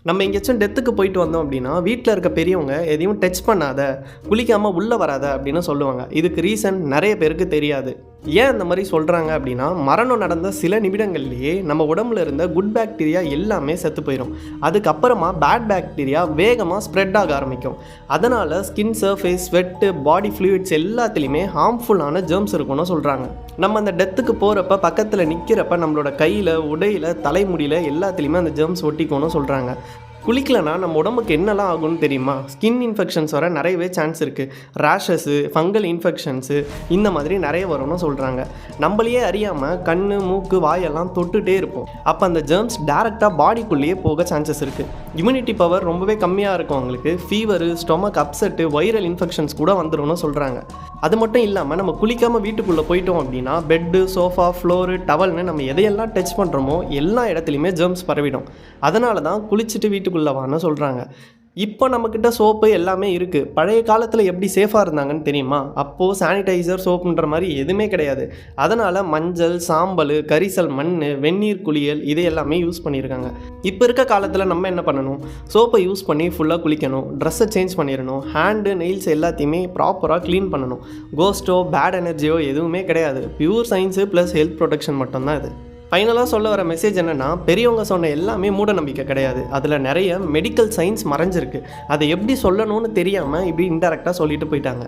நம்ம எங்கேயாச்சும் டெத்துக்கு போயிட்டு வந்தோம் அப்படின்னா வீட்டில் இருக்க பெரியவங்க எதையும் டச் பண்ணாத, குளிக்காமல் உள்ளே வராத அப்படின்னு சொல்லுவாங்க. இதுக்கு ரீசன் நிறைய பேருக்கு தெரியாது. ஏன் அந்த மாதிரி சொல்கிறாங்க அப்படின்னா, மரணம் நடந்த சில நிமிடங்கள்லேயே நம்ம உடம்புல இருந்த குட் பாக்டீரியா எல்லாமே செத்து போயிடும். அதுக்கப்புறமா பேட் பாக்டீரியா வேகமாக ஸ்ப்ரெட் ஆக ஆரம்பிக்கும். அதனால் ஸ்கின் சர்ஃபேஸ், ஸ்வெட்டு, பாடி ஃப்ளூயிட்ஸ் எல்லாத்துலேயுமே ஹார்ம்ஃபுல்லான ஜெர்ம்ஸ் இருக்குன்னு சொல்கிறாங்க. நம்ம அந்த டெத்துக்கு போகிறப்ப பக்கத்தில் நிற்கிறப்ப நம்மளோட கையில், உடையில், தலைமுடியில் எல்லாத்துலேயுமே அந்த ஜெர்ம்ஸ் ஒட்டிக்கணும்னு சொல்கிறாங்க. குளிக்கலைன்னா நம்ம உடம்புக்கு என்னெல்லாம் ஆகும்னு தெரியுமா? ஸ்கின் இன்ஃபெக்ஷன்ஸ் வர நிறையவே சான்ஸ் இருக்குது. ரேஷஸ்ஸு, ஃபங்கல் இன்ஃபெக்ஷன்ஸு இந்த மாதிரி நிறைய வரும்னு சொல்கிறாங்க. நம்மளையே அறியாமல் கண், மூக்கு, வாயெல்லாம் தொட்டுகிட்டே இருப்போம். அப்போ அந்த ஜெர்ம்ஸ் டேரெக்டாக பாடிக்குள்ளேயே போக சான்சஸ் இருக்குது. இம்யூனிட்டி பவர் ரொம்பவே கம்மியாக இருக்கும் அவங்களுக்கு. Fever, stomach upset, viral infections கூட வந்துடும்னு சொல்கிறாங்க. அது மட்டும் இல்லாமல் நம்ம குளிக்காமல் வீட்டுக்குள்ளே போயிட்டோம் அப்படின்னா பெட்டு, சோஃபா, ஃப்ளோரு, டவல்னு நம்ம எதையெல்லாம் டச் பண்ணுறோமோ எல்லா இடத்துலையுமே ஜெர்ம்ஸ் பரவிடும். அதனால தான் குளிச்சுட்டு வீட்டுக்குள்ளே வான்னு சொல்கிறாங்க. இப்போ நம்மக்கிட்ட சோப்பு எல்லாமே இருக்குது. பழைய காலத்தில் எப்படி சேஃபாக இருந்தாங்கன்னு தெரியுமா? அப்போது சானிடைசர், சோப்புன்ற மாதிரி எதுவுமே கிடையாது. அதனால் மஞ்சள், சாம்பல், கரிசல் மண், வெந்நீர் குளியல் இது எல்லாமே யூஸ் பண்ணியிருக்காங்க. இப்போ இருக்க காலத்தில் நம்ம என்ன பண்ணணும்? சோப்பை யூஸ் பண்ணி ஃபுல்லாக குளிக்கணும், ட்ரெஸ்ஸை சேஞ்ச் பண்ணிடணும், ஹேண்டு, நெயில்ஸ் எல்லாத்தையுமே ப்ராப்பராக க்ளீன் பண்ணணும். கோஸ்ட்டோ பேட் எனர்ஜியோ எதுவுமே கிடையாது. Pure science plus health protection மட்டும்தான் இது. ஃபைனலாக சொல்ல வர மெசேஜ் என்னென்னா, பெரியவங்க சொன்ன எல்லாமே மூட நம்பிக்கை கிடையாது. அதில் நிறைய மெடிக்கல் சயின்ஸ் மறைஞ்சிருக்கு. அதை எப்படி சொல்லணும்னு தெரியாமல் இப்படி இன்டெரக்டாக சொல்லிட்டு போயிட்டாங்க.